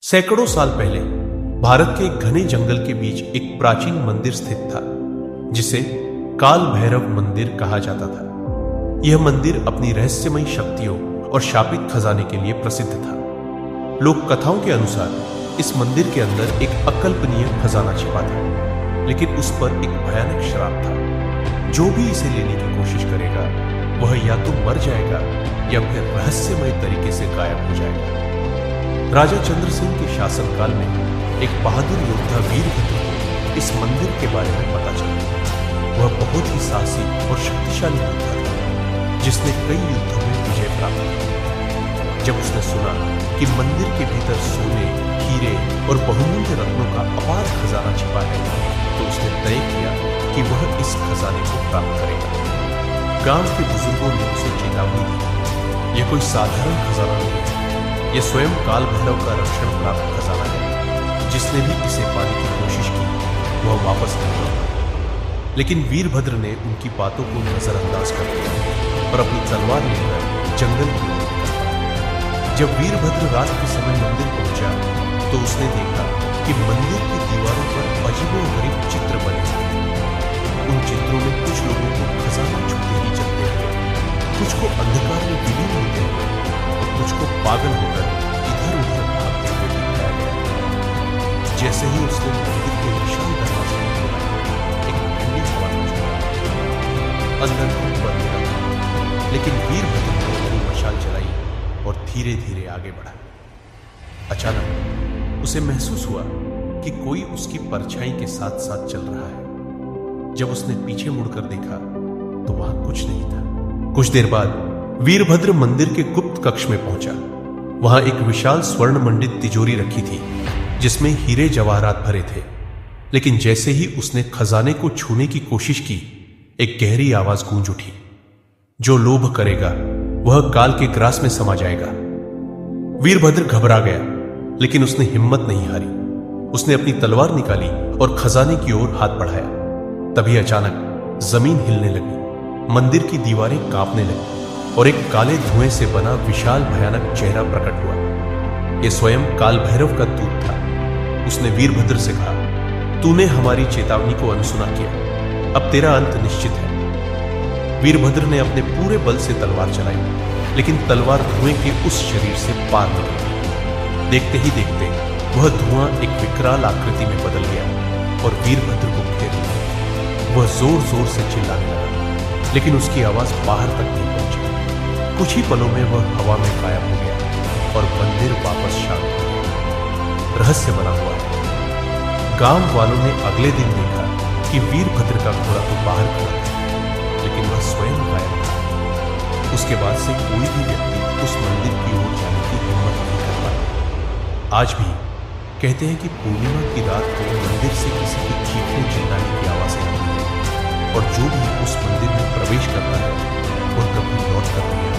सैकड़ों साल पहले भारत के एक घने जंगल के बीच एक प्राचीन मंदिर स्थित था जिसे काल भैरव मंदिर कहा जाता था। यह मंदिर अपनी रहस्यमयी शक्तियों और शापित खजाने के लिए प्रसिद्ध था। लोक कथाओं के अनुसार इस मंदिर के अंदर एक अकल्पनीय खजाना छिपा था, लेकिन उस पर एक भयानक श्राप था। जो भी इसे लेने की कोशिश करेगा वह या तो मर जाएगा या फिर रहस्यमय तरीके से गायब हो जाएगा। राजा चंद्रसेन के शासनकाल में एक बहादुर योद्धा वीरभद्र को इस मंदिर के बारे में पता चला। वह बहुत ही साहसी और शक्तिशाली योद्धा था जिसने कई युद्धों में विजय प्राप्त की। जब उसने सुना कि मंदिर के भीतर सोने, हीरे और बहुमूल्य रत्नों का अपार खजाना छिपा है, तो उसने तय किया कि वह इस खजाने को प्राप्त करेगा। गांव के बुजुर्गों ने उसे चेतावनी दी, यह कोई साधारण खजाना नहीं है, यह स्वयं काल भैरव का रक्षण प्राप्त खजाना है। जिसने भी इसे पाने की कोशिश की वह वापस नहीं लौटा। लेकिन वीरभद्र ने उनकी बातों को नजरअंदाज कर दिया और अपनी तलवार लेकर जंगल की ओर निकला। जब वीरभद्र रात के समय मंदिर पहुंचा तो उसने देखा कि मंदिर की दीवारों पर अजीबोगरीब चित्र बने थे। उन चित्रों में कुछ लोगों को खजाना छूते ही चलते हुए, कुछ को अंधकार में विलीन होते हुए और कुछ को पागल होकर इधर उधर भागते हुए दिखाया गया। जैसे ही उसने मंदिर के विशाल दरवाजे को खोला, एक ठंडी हवा में झोंका। अंदर धूप बढ़ने लगा, लेकिन वीरभद्र ने अपनी मशाल जलाई और धीरे धीरे आगे बढ़ा। अचानक उसे महसूस हुआ कि कोई उसकी परछाई के साथ साथ चल रहा है। जब उसने पीछे मुड़कर देखा तो वहां कुछ नहीं था। कुछ देर बाद वीरभद्र मंदिर के गुप्त कक्ष में पहुंचा। वहां एक विशाल स्वर्ण मंडित तिजोरी रखी थी जिसमें हीरे जवाहरात भरे थे। लेकिन जैसे ही उसने खजाने को छूने की कोशिश की, एक गहरी आवाज गूंज उठी, जो लोभ करेगा वह काल के ग्रास में समा जाएगा। वीरभद्र घबरा गया, लेकिन उसने हिम्मत नहीं हारी। उसने अपनी तलवार निकाली और खजाने की ओर हाथ बढ़ाया। तभी अचानक जमीन हिलने लगी, मंदिर की दीवारें कांपने लगी और एक काले धुएं से बना विशाल भयानक चेहरा प्रकट हुआ। यह स्वयं काल भैरव का दूत था। उसने वीरभद्र से कहा, तूने हमारी चेतावनी को अनसुना किया, अब तेरा अंत निश्चित है। वीरभद्र ने अपने पूरे बल से तलवार चलाई, लेकिन तलवार धुएं के उस शरीर से पार न गई। देखते ही देखते वह धुआं एक विकराल आकृति में बदल गया और वीरभद्र को घेर लिया। वह जोर जोर से चिल्लाने लगा, लेकिन उसकी आवाज बाहर तक नहीं पहुंची। कुछ ही पलों में वह हवा में गायब हो गया और मंदिर वापस शांत हो गया। रहस्य बना हुआ है। गांव वालों ने अगले दिन देखा कि वीरभद्र का घोड़ा तो बाहर खड़ा था, लेकिन वह स्वयं गायब था। उसके बाद से कोई भी व्यक्ति उस मंदिर की ओर जाने की हिम्मत नहीं कर पाया। आज भी कहते हैं कि पूर्णिमा की रात को मंदिर से किसी की चीखने चिल्लाने की आवाजें आती हैं और जो भी उस मंदिर में प्रवेश करता है वह कभी लौट कर नहीं आता।